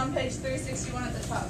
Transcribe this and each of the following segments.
on page 361 at the top.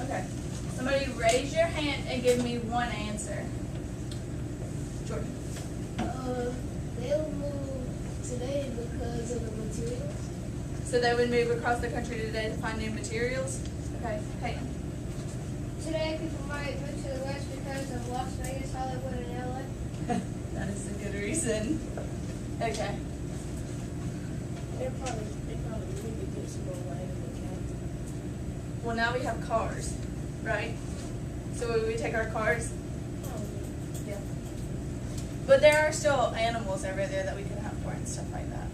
Okay. Somebody raise your hand and give me one answer. Jordan. They'll move today because of the materials. So they would move across the country today to find new materials? Okay. Peyton. Today people might move to the west because of Las Vegas, Hollywood, and LA. That is a good reason. Okay. They probably need to get some more land in the county. Well, now we have cars, right? So would we take our cars? Yeah. But there are still animals over there that we can hunt for and stuff like that.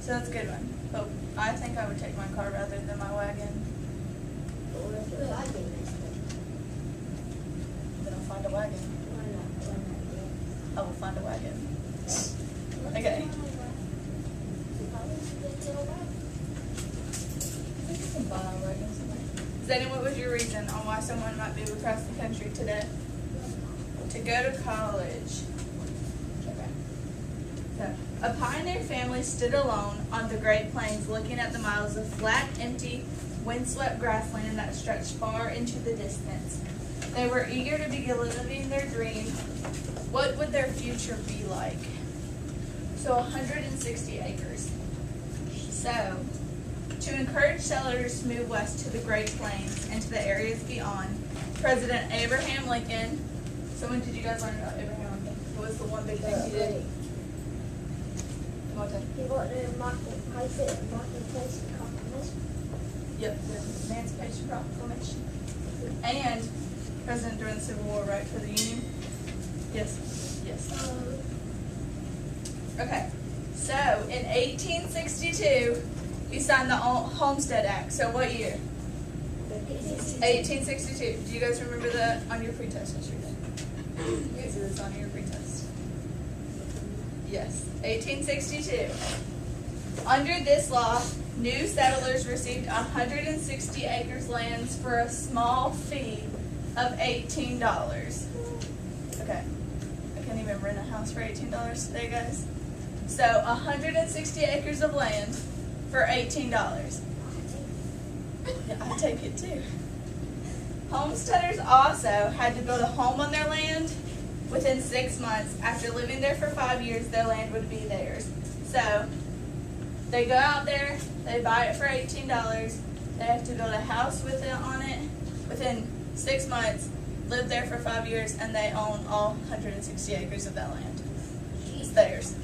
So that's a good one. But I think I would take my car rather than my wagon. But what if Well, I think that's good. Then I'll find a wagon. Why not? I will find a wagon. Okay. Zayden, what was your reason on why someone might move across the country today? To go to college. Okay. So, a pioneer family stood alone on the Great Plains looking at the miles of flat, empty, windswept grassland that stretched far into the distance. They were eager to begin living their dream. What would their future be like? So 160 acres. So, to encourage settlers to move west to the Great Plains and to the areas beyond, President Abraham Lincoln. So when did you guys learn about Abraham Lincoln? What was the one big thing he did? Come on, Ted. He wrote the Emancipation Proclamation. Yep, the Emancipation Proclamation. And president during the Civil War, right, for the Union? Yes. Yes. Okay. So in 1862, he signed the Homestead Act. So what year? 1862. Do you guys remember that on your pretest yesterday? Yes, it was on your pretest. Yes, 1862. Under this law, new settlers received 160 acres lands for a small fee of $18. Okay, I can't even rent a house for $18 today, guys. So 160 acres of land for $18. Yeah, I'd take it too. Homesteaders also had to build a home on their land within 6 months. After living there for 5 years, their land would be theirs. So they go out there, they buy it for $18. They have to build a house with it on it within 6 months, live there for 5 years, and they own all 160 acres of that land. It's theirs.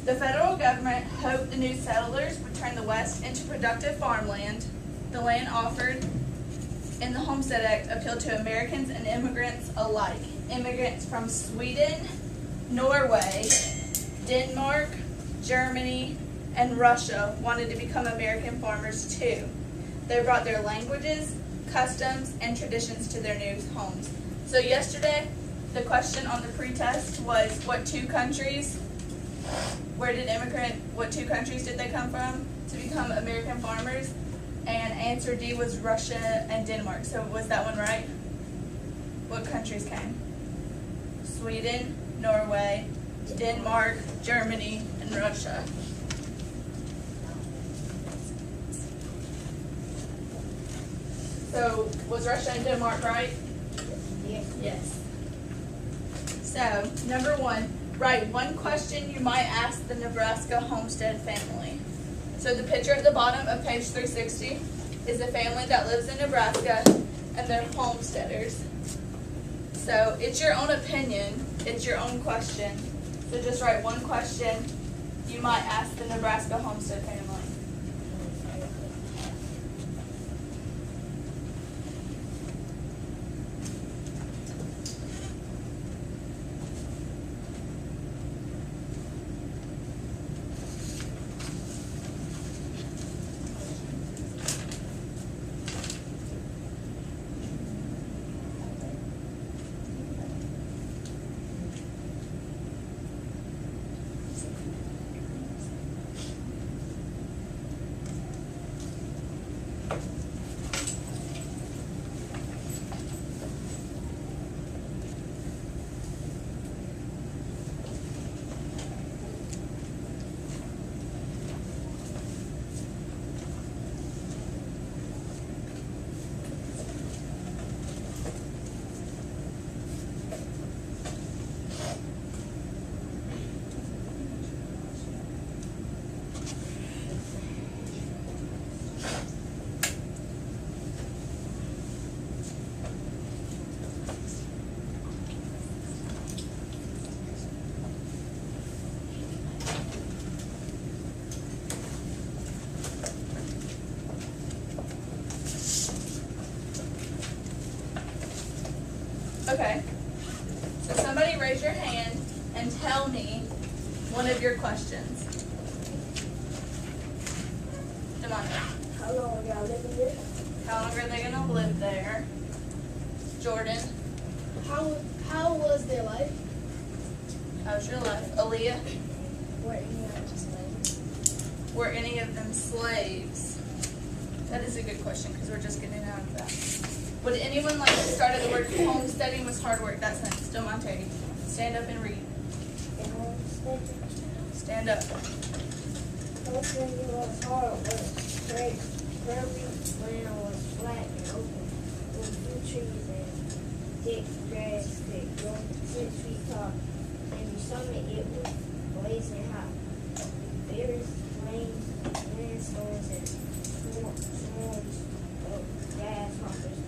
The federal government hoped the new settlers would turn the West into productive farmland. The land offered in the Homestead Act appealed to Americans and immigrants alike. Immigrants from Sweden, Norway, Denmark, Germany, and Russia wanted to become American farmers too. They brought their languages, customs, and traditions to their new homes. So yesterday, the question on the pretest was what two countries did they come from to become American farmers? And answer D was Russia and Denmark. So was that one right? What countries came? Sweden, Norway, Denmark, Germany, and Russia. So, was Russia and Denmark right? Yes. Yes. So, number 1, write one question you might ask the Nebraska homestead family. So the picture at the bottom of page 360 is a family that lives in Nebraska and they're homesteaders. So it's your own opinion, it's your own question. So just write one question you might ask the Nebraska homestead family. Okay, so somebody raise your hand and tell me one of your questions. Demonte, How long are y'all living there? how long are they gonna live there? Jordan, How was their life? how's your life? Aaliyah, Were any of them slaves? were any of them slaves? That is a good question because we're just getting out of that. Would anyone like to start at the word homesteading was hard work? That's next. Demonte, stand up and read. And homesteading? Stand up. Homesteading was hard work. Prairie land was flat and open, with few trees and thick grass that grew 6 feet tall. In the summer it was blazing hot. Various rains, windstorms, and swarms of grasshoppers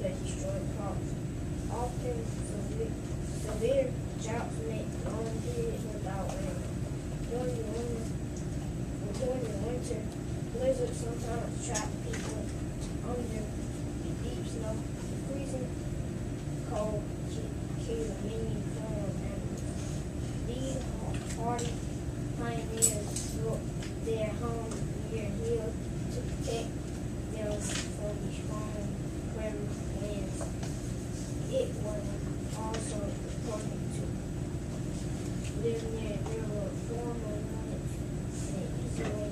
that destroyed crops. Often severe droughts meant long periods without rain. During the winter, blizzards sometimes trapped people under deep snow. Freezing cold killed many farm animals. These hardy pioneers built their home near hills to protect them from the strong prairie winds. It was also important to live near railroad former units and easy way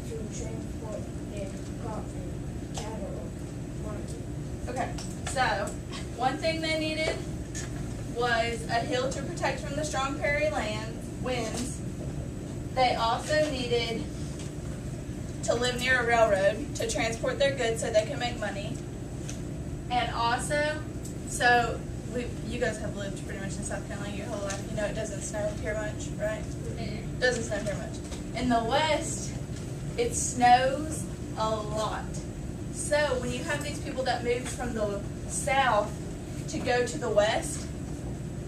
to transport their crops and cattle or market. Okay, so one thing they needed was a hill to protect from the strong prairie winds. They also needed to live near a railroad to transport their goods so they can make money. And also, so you guys have lived pretty much in South Carolina your whole life. You know it doesn't snow here much, right? It doesn't snow here much. In the West, it snows a lot. So when you have these people that moved from the South to go to the West,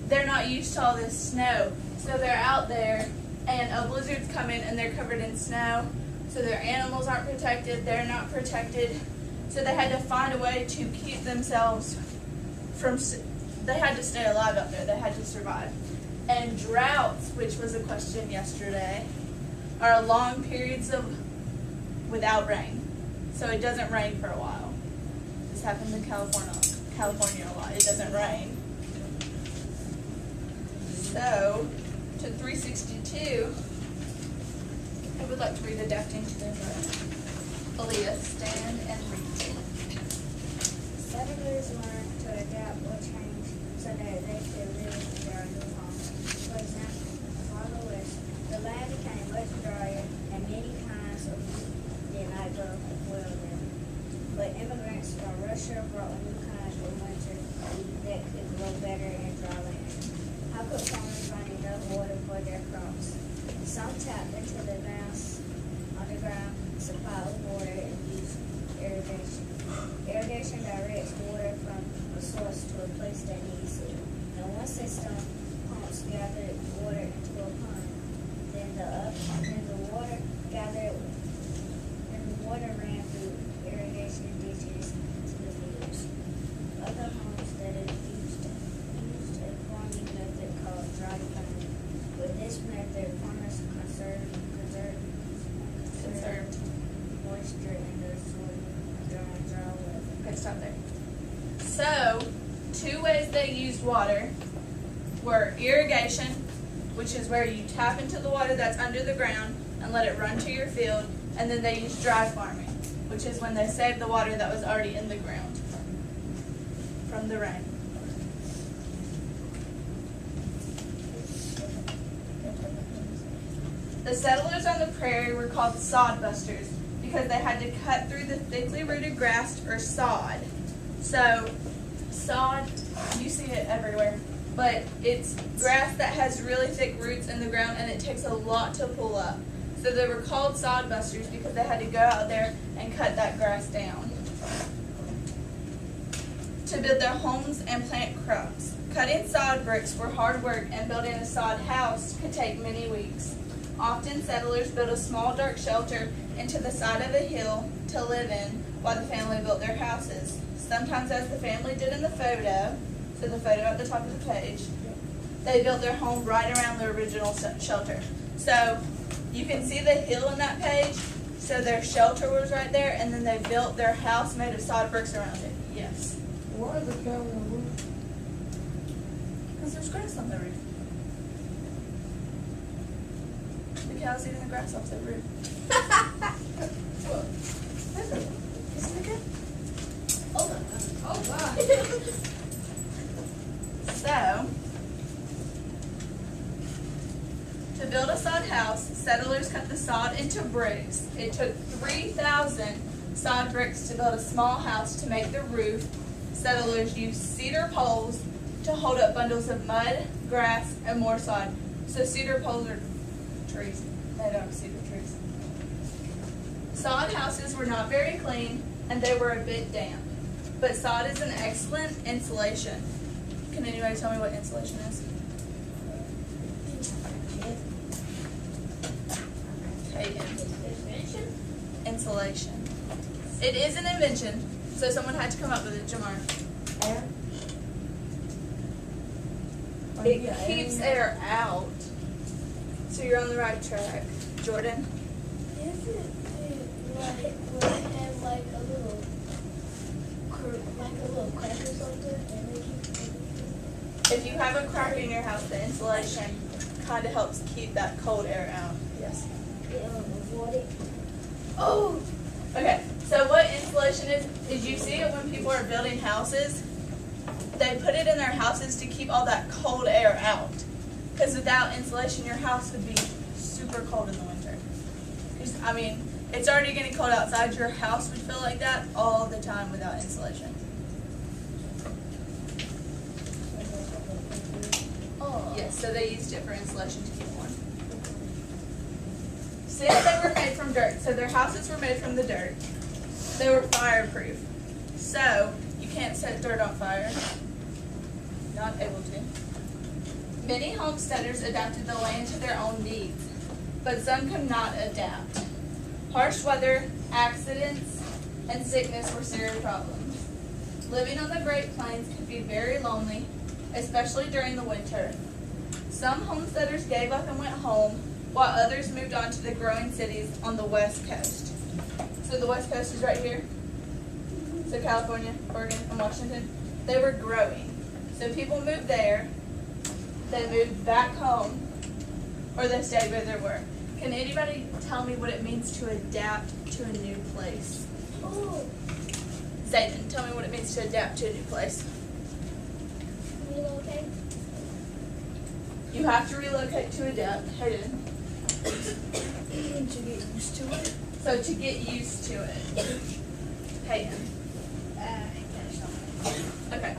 they're not used to all this snow. So they're out there and a blizzard's come in and they're covered in snow. So their animals aren't protected, they're not protected. So they had to find a way to keep themselves from, they had to stay alive out there, they had to survive. And droughts, which was a question yesterday, are long periods of without rain. So it doesn't rain for a while. This happens in California a lot, it doesn't rain. So, to 362, I would like to read Adapting to the Environment. Aaliyah, stand and read. Settlers learned to adapt or change, so so that they could live in their new home. For example, farther west, the land became much drier and many kinds of wheat did not grow well there. But immigrants from Russia brought new kinds of winter wheat that could grow better in dry land. How could farmers find enough water for their crops? Some tapped into the underground supply of water and used irrigation. Irrigation directs water from a source to a place that needs it. In one system, pumps gathered water into a pond. Then the water ran through irrigation ditches to the fields. Other homesteaders used a farming method called dry farming. With this method, farmers conserved moisture in the soil during dry weather. Okay, stop there. So, 2 ways they used water were irrigation, which is where you tap into the water that's under the ground and let it run to your field, and then they used dry farming, which is when they saved the water that was already in the ground from the rain. The settlers on the prairie were called sod busters because they had to cut through the thickly rooted grass or sod. So, sod, you see it everywhere, but it's grass that has really thick roots in the ground and it takes a lot to pull up. So they were called sod busters because they had to go out there and cut that grass down to build their homes and plant crops. Cutting sod bricks were hard work, and building a sod house could take many weeks. Often settlers built a small dark shelter into the side of a hill to live in while the family built their houses. Sometimes, as the family did in the photo, so the photo at the top of the page, they built their home right around the original shelter. So you can see the hill in that page, so their shelter was right there, and then they built their house made of sod bricks around it. Yes. Why is the cow on the roof? Because there's grass on the roof. The cow's eating the grass off the roof. Isn't it good? Oh my God. So, to build a sod house, settlers cut the sod into bricks. It took 3,000 sod bricks to build a small house to make the roof. Settlers used cedar poles to hold up bundles of mud, grass, and more sod. So cedar poles are trees. They don't cedar trees. Sod houses were not very clean, and they were a bit damp. But sod is an excellent insulation. Can anybody tell me what insulation is? Insulation. It is an invention, so someone had to come up with it, Jamar. Air? It keeps air out. So you're on the right track. Jordan? Isn't it like when it had like a little crack or something, and they keep If you have a crack in your house, the insulation kind of helps keep that cold air out. Yes. avoid it? Oh! Okay, so what insulation is you see it when people are building houses, they put it in their houses to keep all that cold air out. Because without insulation, your house would be super cold in the winter. I mean, it's already getting cold outside, your house would feel like that all the time without insulation. Oh. Yes, so they used it for insulation to keep warm. Since they were made from dirt, so their houses were made from the dirt, they were fireproof. So, you can't set dirt on fire. Not able to. Many homesteaders adapted the land to their own needs, but some could not adapt. Harsh weather, accidents, and sickness were serious problems. Living on the Great Plains could be very lonely, especially during the winter. Some homesteaders gave up and went home, while others moved on to the growing cities on the West Coast. So the West Coast is right here. So California, Oregon, and Washington. They were growing. So people moved there, they moved back home, or they stayed where they were. Can anybody tell me what it means to adapt to a new place? Oh. Zayden, tell me what it means to adapt to a new place. relocate? You have to relocate to adapt. Hayden. To get used to it. So to get used to it. Hayden. Okay.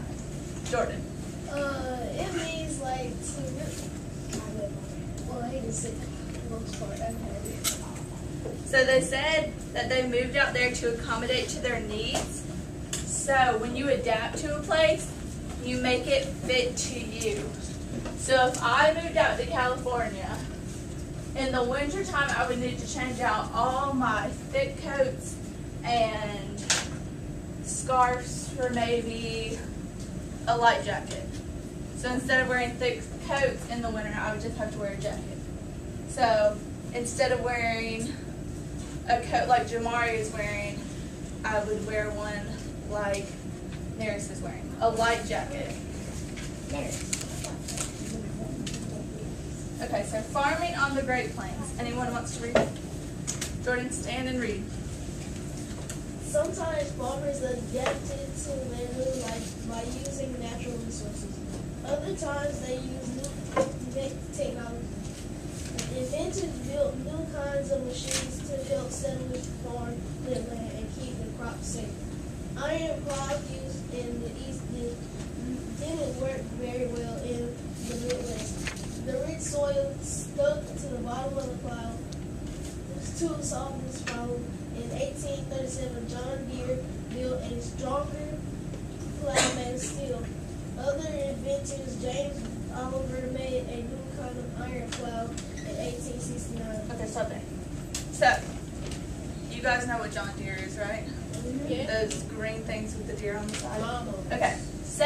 Jordan. It means like well, he just said the most part. Okay. So they said that they moved out there to accommodate to their needs. So when you adapt to a place, you make it fit to you. So if I moved out to California, in the wintertime I would need to change out all my thick coats and scarves for maybe a light jacket. So instead of wearing thick coats in the winter, I would just have to wear a jacket. So instead of wearing a coat like Jamari is wearing, I would wear one like Neris is wearing, a light jacket. Okay, so farming on the Great Plains. Anyone wants to read? Jordan, stand and read. Sometimes farmers adapted to their new life by using natural resources. Other times they use new technology. Inventors built new kinds of machines to help settlers farm their land and keep the crops safe. Iron plows used in the East didn't work very well in the Midwest. The rich soil stuck to the bottom of the plow. Tool softness problem. In 1837, John Deere built a stronger plow made of steel. Other inventors, James Oliver, made a new kind of iron plow in 1869. Okay, stop there. So, you guys know what John Deere is, right? Yeah. Those green things with the deer on the side. Mama. Okay, so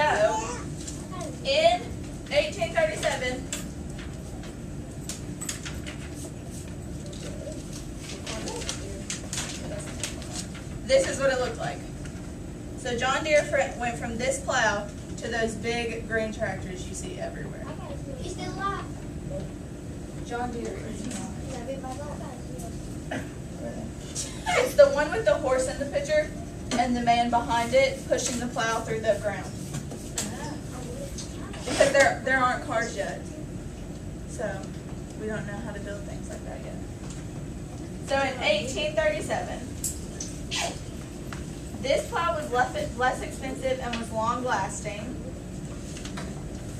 in 1837, this is what it looked like. So John Deere went from this plow to those big green tractors you see everywhere. He's still alive. John Deere is not. Yeah, It's the one with the horse in the picture and the man behind it pushing the plow through the ground. Because there aren't cars yet. So we don't know how to build things like that yet. So in 1837, this plow was less expensive and was long lasting.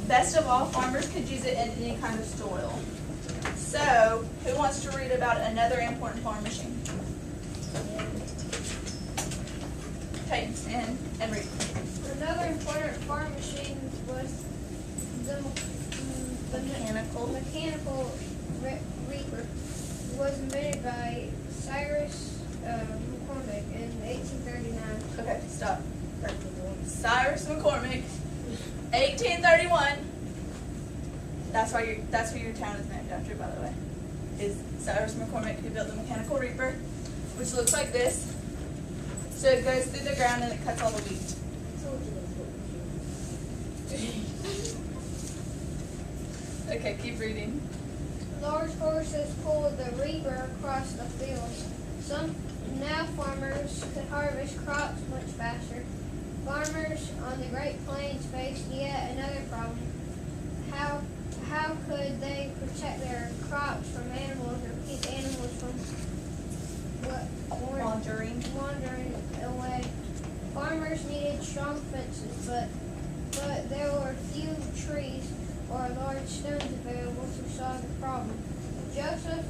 Best of all, farmers could use it in any kind of soil. So, who wants to read about another important farm machine? Peyton, stand and read. Another important farm machine was the mechanical reaper. Was invented by Cyrus McCormick in 1839. Okay, stop. Cyrus McCormick, 1831. That's who your town is named after, by the way. Is Cyrus McCormick, who built the mechanical reaper, which looks like this. So it goes through the ground and it cuts all the wheat. Okay, keep reading. Large horses pulled the reaper across the fields. Now farmers could harvest crops much faster. Farmers on the Great Plains faced yet another problem. How could they protect their crops from animals or keep animals from Wandering. wandering away? Farmers needed strong fences, but there were few trees or large stones available to solve the problem. Joseph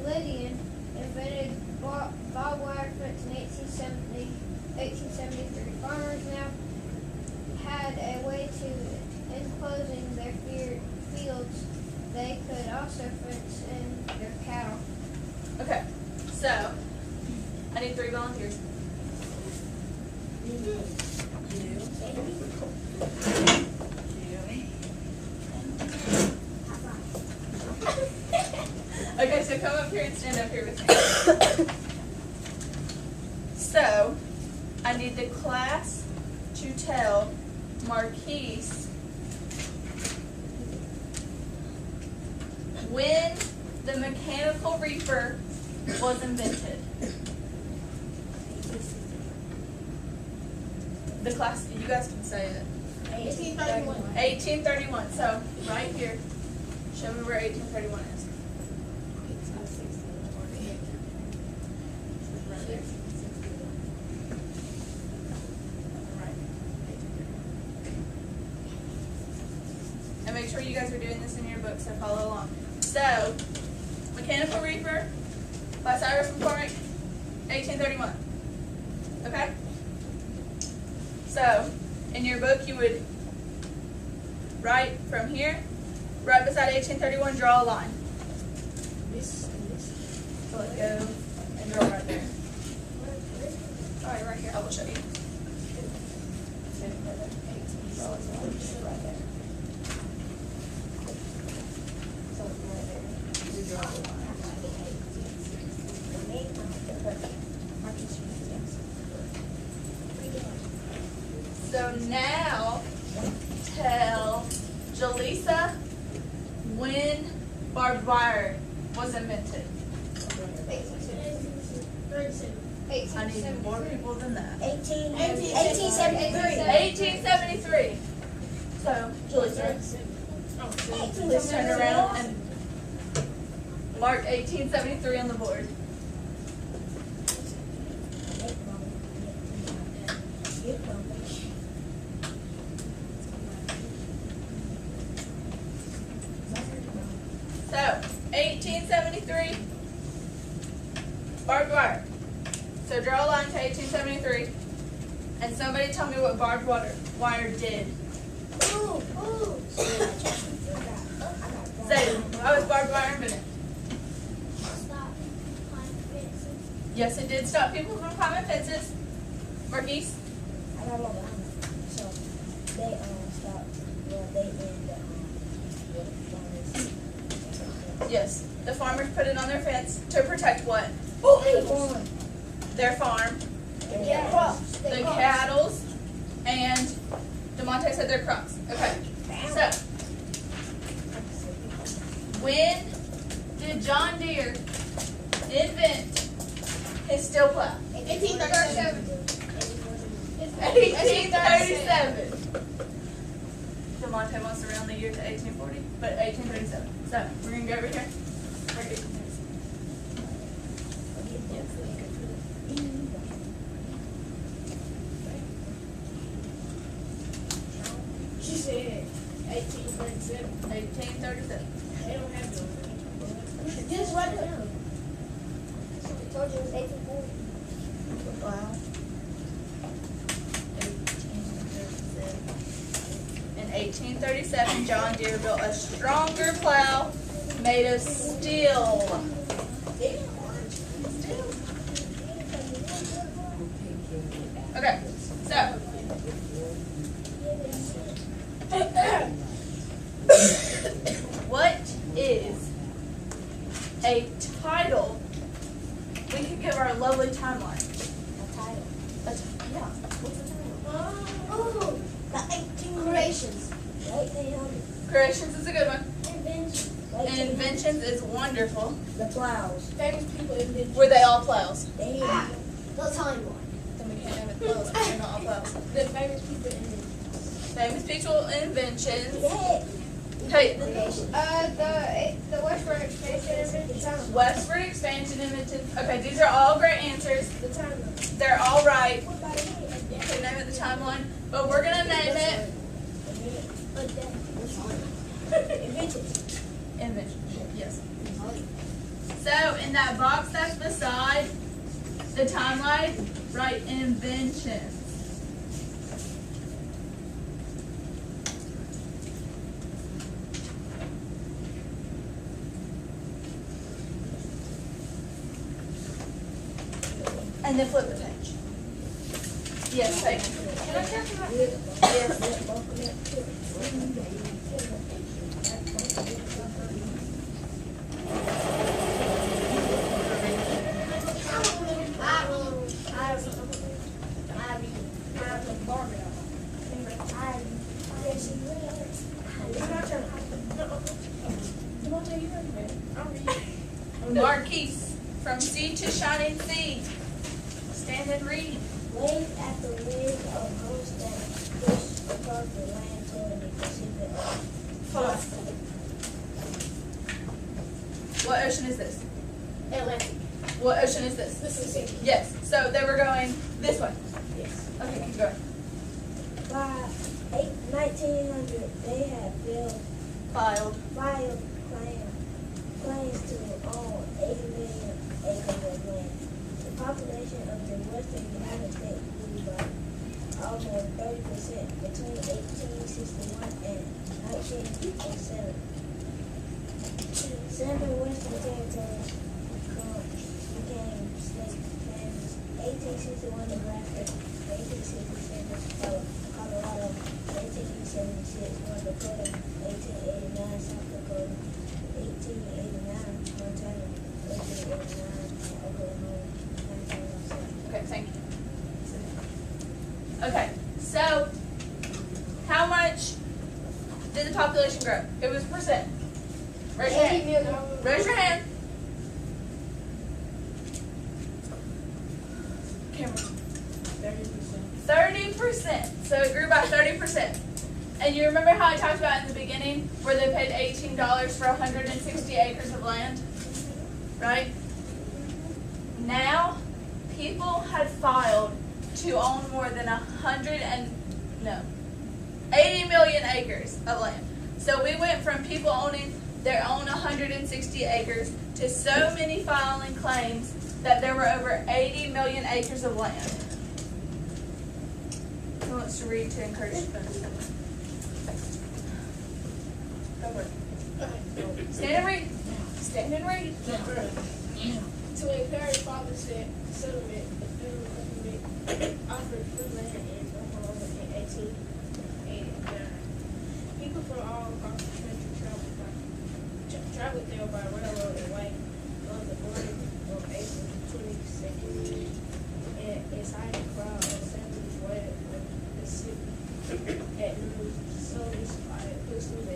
Lydian invented barbed wire fence in 1873. Farmers now had a way to enclosing their fields. They could also fence in their cattle. Okay, so I need 3 volunteers. Okay, so come up here and stand up here with me. So, I need the class to tell Marquise when the mechanical reaper was invented. The class, you guys can say it. 1831. 1831. So right here, show me where 1831 is. Right there. Right. And make sure you guys are doing this in your book, so follow along. So, Mechanical Reaper by Cyrus McCormick, 1831. Okay? So, in your book, you would write from here, right beside 1831, draw a line. So let's go and draw right there. Alright, right here. I will show you. Draw a line right there. So right there. You draw a line. So now, tell Jaleesa when barbed wire was invented. 37. I need more people than that. 1873. 1873. So, Jaleesa, please turn around and mark 1873 on the board. So, 1873, barbed wire. So draw a line to 1873, and somebody tell me what barbed wire did. Say, how was barbed wire invented? Yes, it did stop people from climbing fences. Marquise? I got one behind me. So they stopped. Well, they ended Yes. The farmers put it on their fence to protect what? Their farm, the cattle, and DeMonte said their crops. Okay. So, when did John Deere invent his steel plow? 1837. 1837. DeMonte wants to round the year to 1840, but 1837. So, we're going to go over here. She said 1837. 1837. They don't have no. Just right there. I told you it was 1840. Wow. 1837, John Deere built a stronger plow made of steel. Okay, so what is a title we could give our lovely timeline? Yeah. What's the title? Creations. Creations is a good one. Inventions. And inventions is wonderful. The plows. Famous people invented. Were they all plows? They The timeline. Then we can't have it plows. They're not all plows. The famous people invented. Famous people inventions. Yeah. Hey, The Westward expansion invented. Westward expansion invented. Okay, these are all great answers. The timeline. They're all right. What about it? Okay, name it the timeline. But we're gonna name it Inventions. invention. Yes. So in that box that's beside the timeline, write inventions. And then flip the page. Yes, take it. Can I talk about Yes. Marquise, from sea to shining sea. Stand and read. Wave at the wind of hosts that push across the land toward the Pacific Ocean. Hold on. What ocean is this? Atlantic. What ocean is this? Mississippi. Yes. So they were going this way. Yes. Okay, keep going. By 1900, they had Filed. filed claims to own 80 million acres of land. The population of the western United States grew by almost 30% between 1861 and 1907. 7 western territories became state families. 1861 Nebraska, 1867 Colorado, 1876 North Dakota, 1889 South Dakota, 1889 Montana, 1889 Oklahoma, 1907. Okay, thank you. Okay, so how much did the population grow? It was percent. Raise your 80 hand. million. Raise your hand. Camera. 30%. So it grew by 30%. And you remember how I talked about in the beginning where they paid $18 for 160 acres of land? Right? Now, people had filed to own more than 80 million acres of land. So we went from people owning their own 160 acres to so many filing claims that there were over 80 million acres of land. Who wants to read to encourage folks? Go for it. Stand and read. Stand and read. To encourage father-son settlement, the federal government offered free land in Oklahoma in 1889. People from all across the country traveled there by railroad and wagon on the morning of April 22nd. And excited crowd of settlers waited for the city at noon. Soldiers fired pistols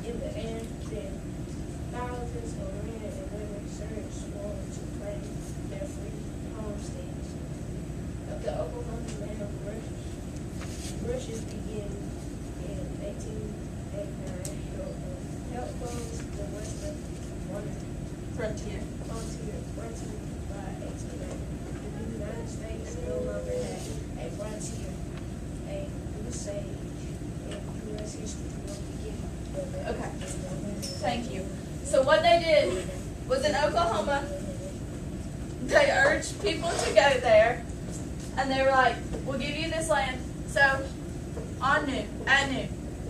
in the air. Then thousands of men and women surged forward to claim their free homesteads. The Oklahoma land of rushes began in 1889. Help comes the western Frontier. frontier by 1890. The United States no longer had a frontier. A crusade in U.S. history will begin. Okay. Thank you. So what they did was in Oklahoma, they urged people to go there, and they were like, we'll give you this land. So at noon,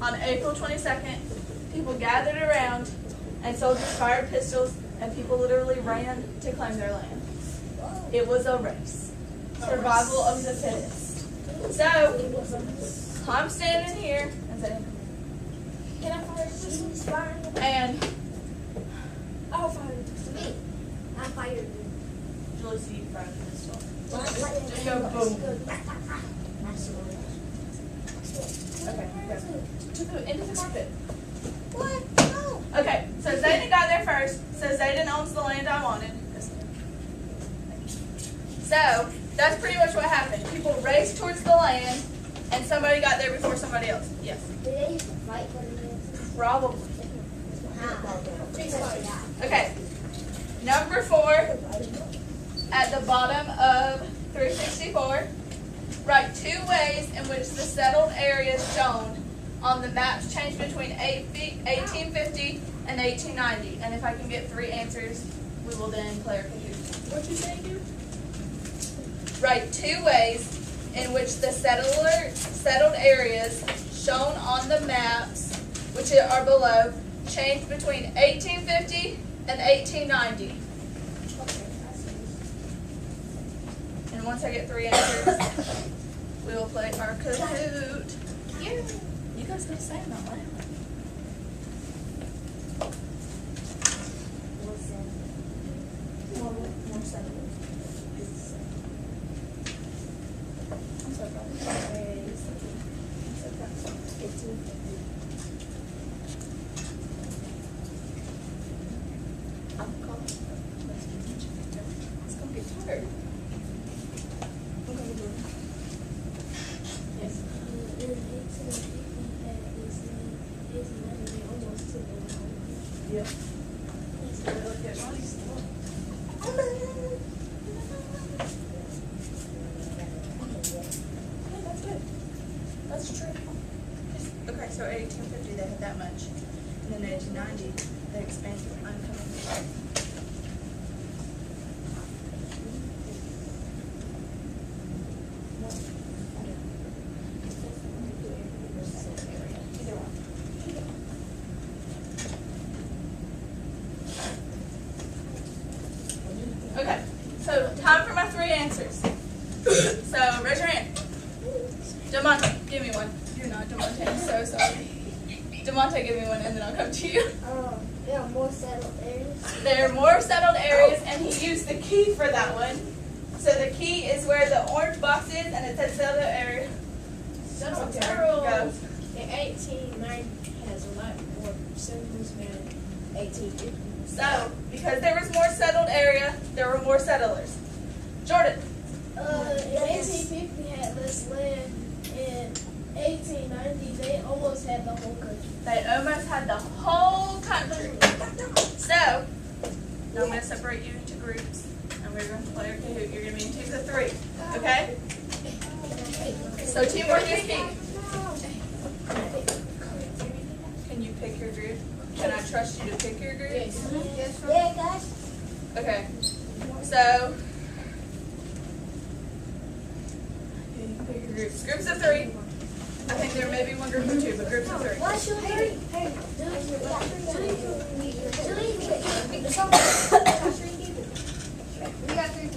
on April 22nd, people gathered around and soldiers fired pistols and people literally ran to claim their land. It was a race. Survival of the fittest. So I'm standing here and saying, Can I fire pistols? and I'll fire pistols. Me. I fired Julie, see you fired the pistol. Just go boom. Okay, go. Into the carpet. What? No. Okay, so Zayden got there first. So Zayden owns the land I wanted. So that's pretty much what happened. People raced towards the land, and somebody got there before somebody else. Yes. Did they used to fight for the land? Probably. How? Okay. Number 4, at the bottom of 364, write 2 ways in which the settled areas shown on the maps changed between 1850 and 1890. And if I can get 3 answers, we will then play our Kahoot. What you say, dude? Write 2 ways in which the settled areas shown on the maps, which are below, changed between 1850 and 1890. Okay, I see. And once I get 3 answers, we will play our Kahoot. Here, you guys gotta say them out loud. More settlers. I'm so proud of you. I'm so proud of you. 1850. I'm calling. It's gonna get tired. I'm gonna do it. Yes. In 1850, Okay, so time for my 3 answers. So raise your hand. Demonte, give me one. You're not Demonte, I'm so sorry. Demonte, give me one, and then I'll come to you. There are more settled areas. There are more settled areas, and he used the key for that one. So the key is where the orange box is, and it says settled area. Settled Go. in 1890 has a lot more settlers than 1850. So, because there was more settled area, there were more settlers. Jordan. In 1850 had less land. In 1890 they almost had the whole country. They almost had the whole country. So, now I'm going to separate you into groups, and we're going to play our Kahoot. You're going to be in teams of 3, okay? So teamwork is key. Can you pick your group? Can I trust you to pick your group? Yes. Yeah, guys. Okay. So, you can pick your groups. Groups of 3. I think there may be one group of 2, but groups of 3. What's your three? We got 3.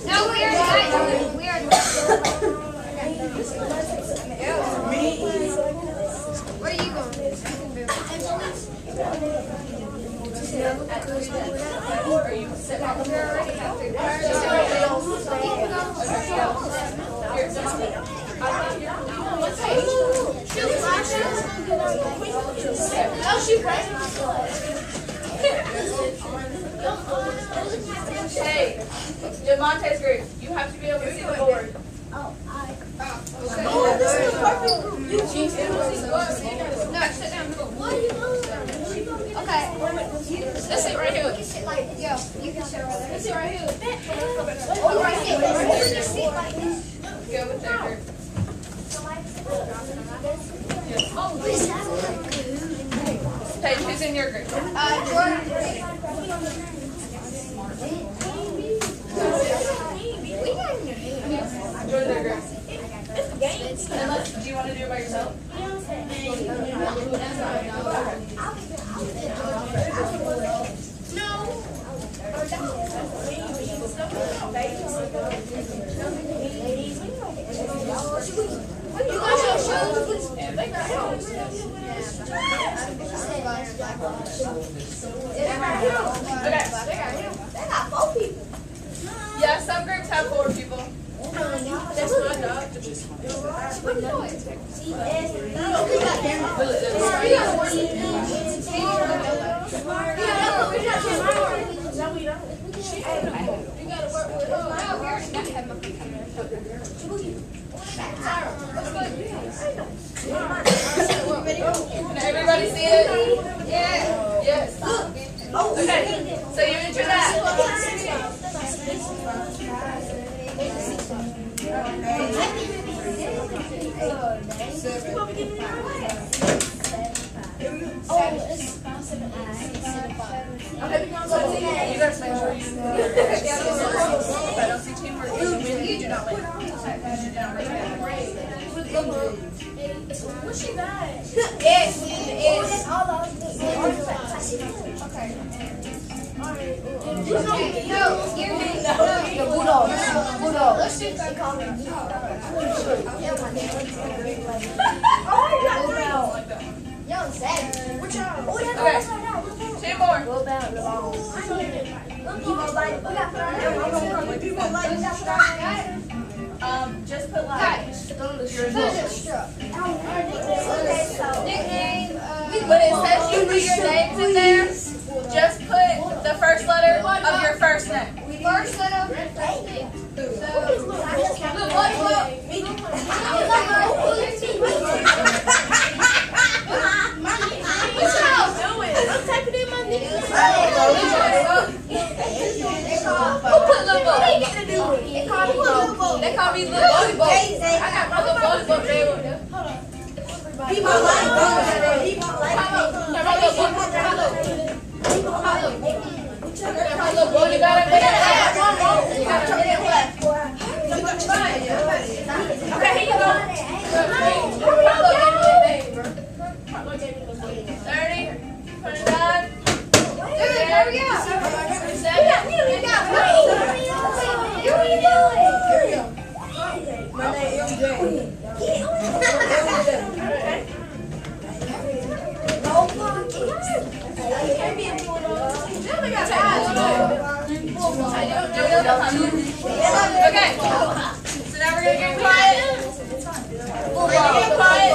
No, we are not. We are not. Where are you going? Are you set up? Hey, Demonte's group, you have to be able to see the board. No, sit down. Okay. Let's sit right here. Yo, you can sit right there. Let's sit right here. Go with their group. Paige, who's in your group? Jordan. Join their group. Unless, do you want to do it by yourself? Okay. Yeah, some groups have 4 people. That's my dog. Can everybody see it? Yeah. Yes. Okay, so you enter that. Okay, you guys make sure you. If I don't see teamwork, you win. You do not win. You do not win. What she got? Yes. No, you're no. Let's do Yo, Zach. What y'all? Okay, 2 more. Just put like nickname. when it says you put your names in there, just put the first letter of your first name. First letter. First name. I'm typing in my nickname. They call me Little Volleyball. I got my little volleyball day with them. Hold on. He my life. He my life. You got it. Okay. So now we're gonna get quiet. We're gonna get quiet.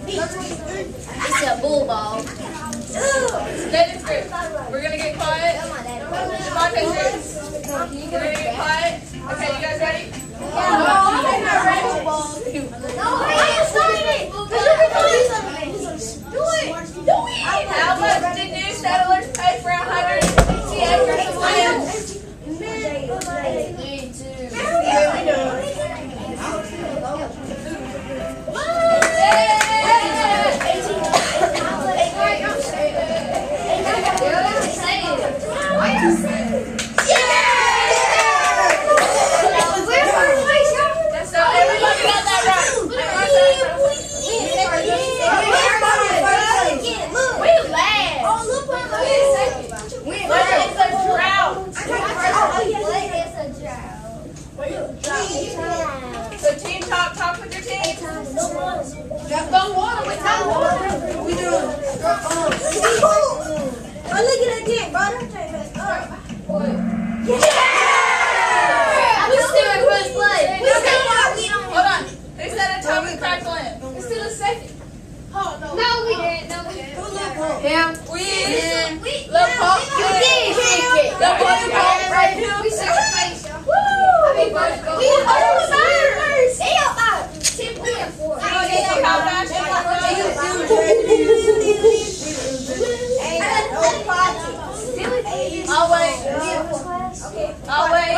It's a bull ball. Dennis group. We're gonna get quiet. Devontae's group. We're gonna get quiet. Okay, you guys ready? How much did new settlers pay for 160 acres of land? So everybody got that right. What is a drought? So team talk with your team. Don't water. We got water. We do. Look at that dick, brother. We still in first place. Hold on. Who said a Tommy Crackle in? It's still a second. Oh, no. No, we didn't. No, we didn't. Him. We. Lil Pop. You did. Lil Pop right here. We second place, y'all. We first go. We first. They up by 10 points. I'll wait. I'll wait.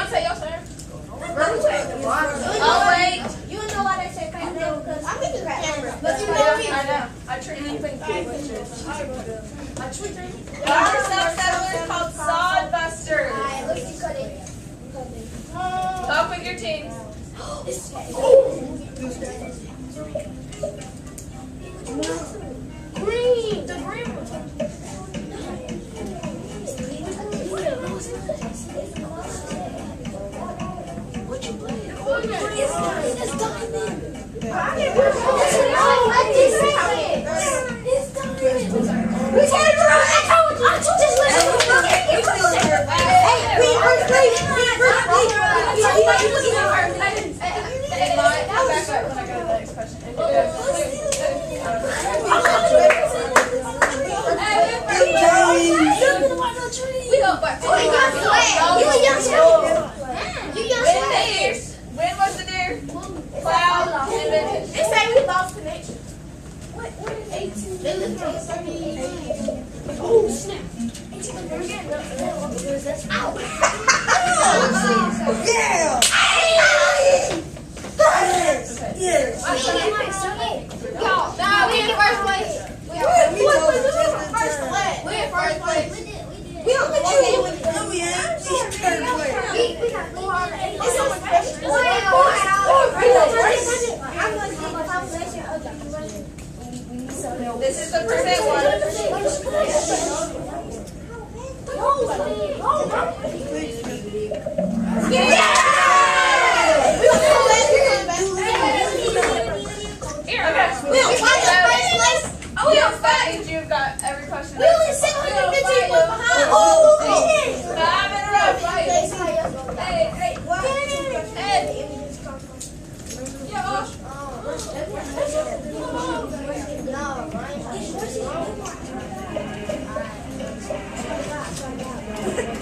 I'll wait. You know why they say crap now? Because I'm getting crap now. But you know me. I know. I treat you. Those are some settlers called sod busters. Talk with your teams. Green. The green one. What you playing? It's diamond. We can't run. I told you. Just listen. Hey, we first place. Back up when I go to the next question. We go back. When was the deer? Cloud invented. They say we lost connection. What is 18? They live from 30. Oh, snap. 18. We're getting out. Yeah. Y'all, nah, we in first place. We in first place. We don't let you win. No, we ain't. It's third place. We got 400. It's so much pressure. This is the percent one. Here, okay. That means you've got every question. We only 650 was behind. Oh, 5 in a row. hey.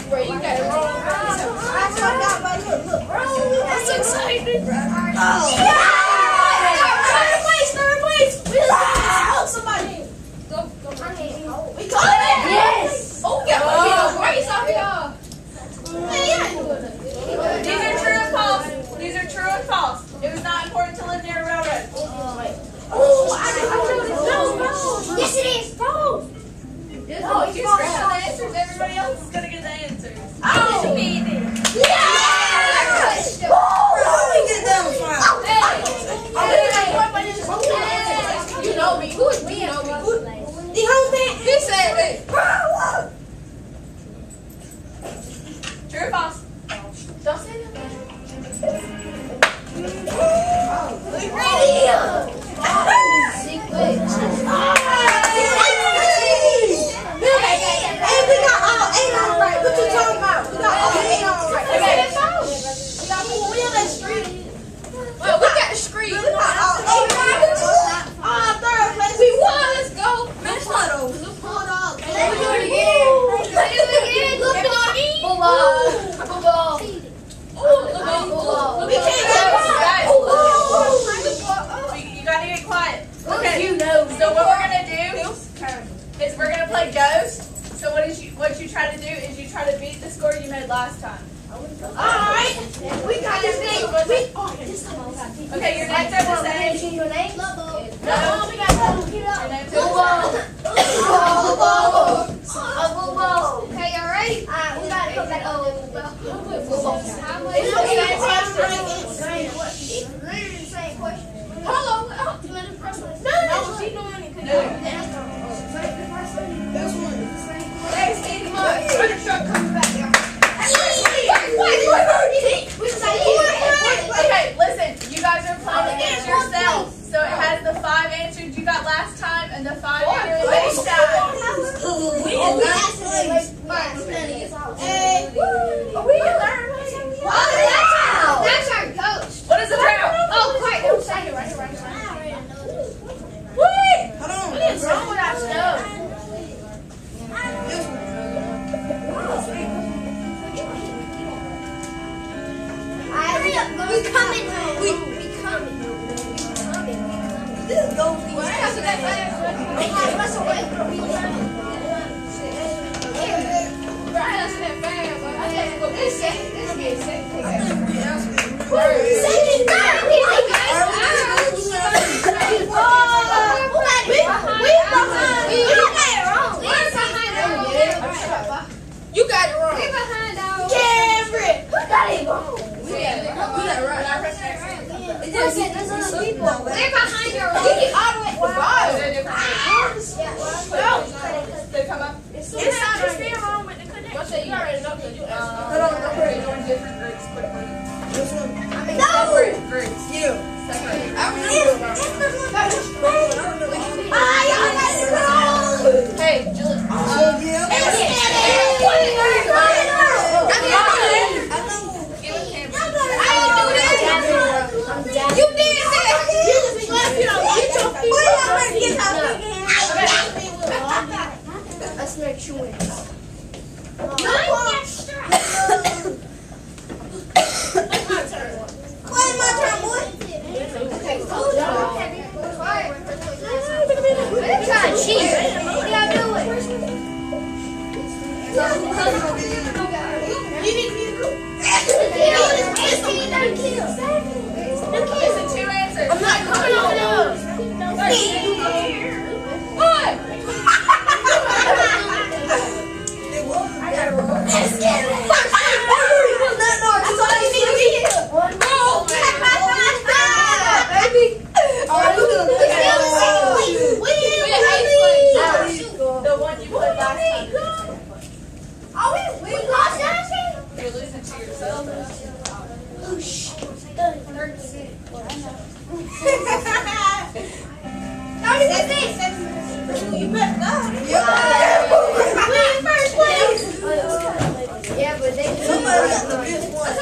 Bro, you got it wrong. I'm so excited. Third place. Somebody. Go. We got it. Yes. Oh, yeah. Grace off y'all. These are true and false. These are true and false. It was not important to live near a railroad. Oh, I yes, it is. False. No, if you scratch out the answers, everybody else is going to get the answers. Oh, me. yeah. Oh, we get them. street. Well, we got the street. Third place. We won. Let's go. Let's pull it over. Let's pull it off. Let's do it again. Let's do it again. Look at me. Football. We can't get You gotta get quiet. Okay. You know. So what we're gonna do is we're gonna play Ghost. So what you try to do is you try to beat the score you made last time. Alright. We got this thing. Okay, your names are the same. Your name? No. We got to get up. Your names Football. are Football. Okay, y'all ready? Alright, we gotta come back over. Same question. Hold on. No, she doing it. This one. Okay, listen. You guys are playing against yourselves. So it has the 5 answers you got last time and the 5 you did this time. That's our ghost. What is the drought? Oh, quiet. Don't say it. Right. Hold on. What is wrong with our stuff? This one. Hurry up. We coming. This is going to be You got it wrong. We're behind our. Cameron. Who got it wrong? We got it right. There's other people. We're behind your. We get all the way. Wow. They're different. They come up. It's not fair wrong with the connection. You already know because you asked. Hold on. We're doing different groups quickly. This one. Separate groups. Yeah. Separate. I remember. Hey, Julie. Yeah. Give a camera. You did that. Let's make sure. My turn, boy. They're trying to cheat. What y'all doing? You need to be a group. Listen, 2 answers. I'm not coming over there. What? I got it wrong. Let's get it. No, that's all you need to be here. Roll. Baby. The one you played last time. We lost that team? You're losing to yourself. You better not. First place. Yeah, but they Somebody got the best one.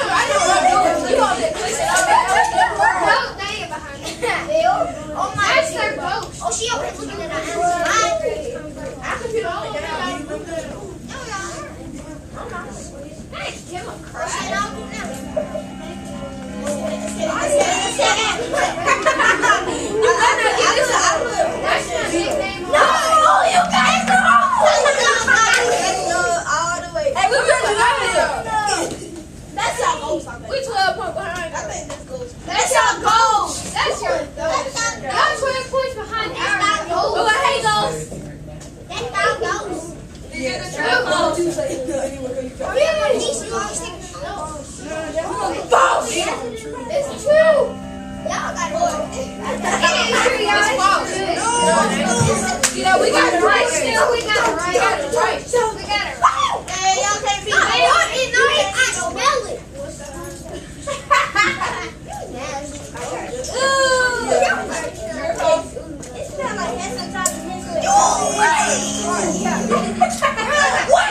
No, they ain't behind me. Oh my! That's their ghost. Oh, she over here looking at us. I can put all down. Hey, give him crap. That's my nickname. No, you guys are all the way. Hey, we're going to That's our goal. We 12 points behind. I think this goes. That's your goal. That's your goal. Y'all 12 points behind our goal. Oh, hey, goals. That's our goals. You get the true goals. It's true. Y'all got it. It ain't true, y'all. It's false. You know, we got it right still. We got it right. We got it right. We got it right. Hey, y'all can't be I smell it. It smells like that sometimes. What?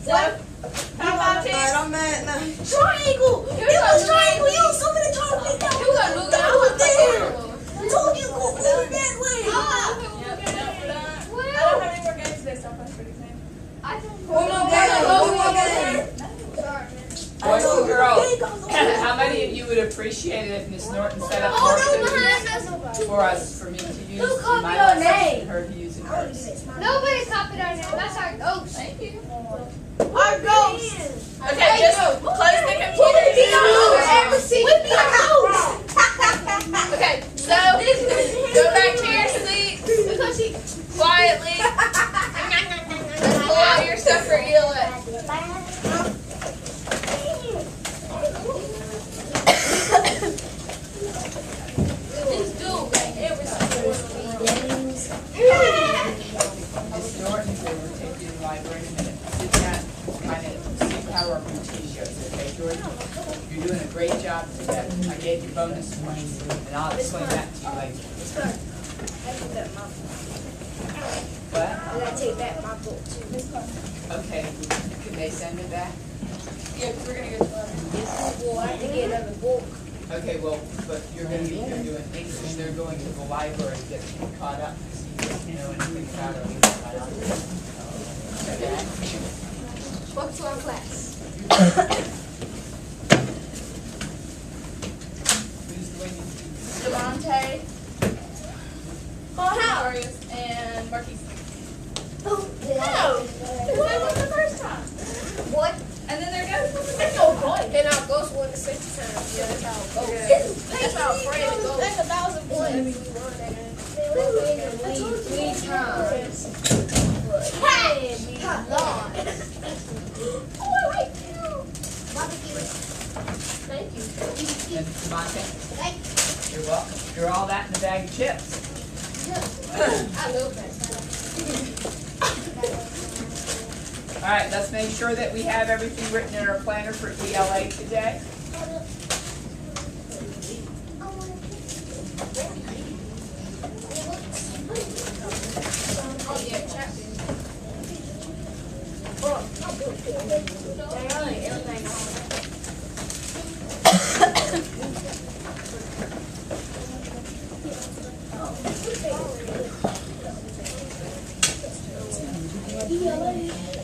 So, how about this? Alright, I'm mad now. Triangle! It was triangle! You was so many times. You got look I was there. at I told you go put it that way. Yep, no, we're done. I don't have any more games today, so I'll play pretty soon. I don't One more game. One more game. Sorry, man. Boys and girls, how many of you would appreciate it if Miss Norton set up more activities for us for me to use? Who called My me your lesson name? and her to use in hers. Nobody copied our name. That's our ghost. Thank you. Our ghost. Okay, just close the computer. Okay, so go back to your seats quietly. And pull out your stuff for ELA. Miss Norton, we're going to take you to the library in a minute. Sit down, kind of see how our routine goes, okay, Jordan? You're doing a great job today. I gave you bonus points, and I'll explain that to you later. What? I gotta take back my book too. Okay, can they send it back? Yeah, 'cause we're gonna go to the library. Well, I have to get another book. Okay, well, but you're going to be here doing English, they're going to the library to get caught up, to see if you know anything about it. Okay? Welcome to our class. Who's the way you Devontae, Marius, and Marquise. No. That was the first time. What? And then there goes the That's no point. And our ghost won the 60 times. Yeah, that's how it goes. That's how afraid it goes. That's 1,000 points. We won that game. Three times. Hey, we lost. Oh, I like you. Barbecue. Thank you. And Devontae, Thank you. you're welcome. You're all that in a bag of chips. I love that. All right, let's make sure that we have everything written in our planner for ELA today. Oh, yeah, chapter. ELA.